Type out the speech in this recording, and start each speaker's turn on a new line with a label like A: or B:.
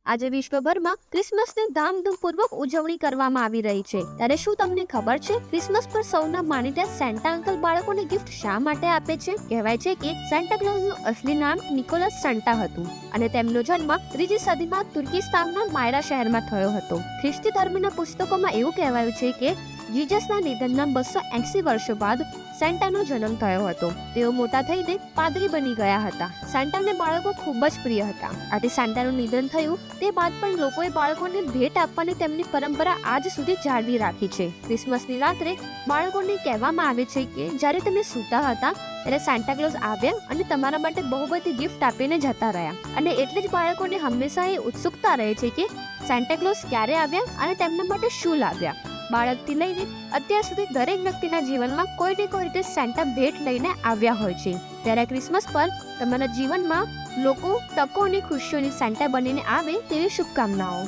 A: આજે વિશ્વભરમાં ક્રિસમસની ધામધૂમપૂર્વક ઉજવણી કરવામાં આવી રહી છે। ત્યારે શું તમને ખબર છે ક્રિસમસ પર સૌના માનીતા સેન્ટા અંકલ બાળકોને ગિફ્ટ શા માટે આપે છે? કહેવાય છે કે સેન્ટા ક્લોઝનું અસલી નામ નિકોલસ સેન્ટા હતું અને તેમનો જન્મ 3જી સદીમાં તુર્કિસ્તાનના માયરા શહેરમાં થયો હતો। ખ્રિસ્તી ધર્મના પુસ્તકોમાં એવું કહેવાયું છે કે જીસસના નિધનના 280 વર્ષો બાદ સેન્ટાનો જન્મ થયો હતો। તેઓ મોટા થઈને પાદરી બની ગયા હતા। સેન્ટાને બાળકો ખૂબ જ પ્રિય હતા। આથી સેન્ટાનું નિધન થયું તે બાદ પણ લોકોએ બાળકોને ભેટ આપવાની તેમની પરંપરા આજ સુધી જાળવી રાખી છે। ક્રિસમસની રાત્રે બાળકોને કહેવામાં આવે છે કે જ્યારે તમે સૂતા હતા ત્યારે સેન્ટા ક્લોઝ આવ્યા અને તમારા માટે બહુ બધી ગિફ્ટ આપીને જતા રહ્યા અને એટલે જ બાળકોને હંમેશા એ ઉત્સુકતા રહે છે કે સેન્ટા ક્લોઝ ક્યારે આવ્યા અને તેમના માટે શું લાવ્યા। બાળકથી લઈને અત્યાર સુધી દરેક વ્યક્તિના જીવનમાં કોઈ ને કોઈ રીતે સેન્ટા ભેટ લઈને આવ્યા હોય છે। ત્યારે ક્રિસમસ પર તમારા જીવનમાં લોકો તકો અને ખુશીઓની સેન્ટા બનીને આવે તેવી શુભકામનાઓ।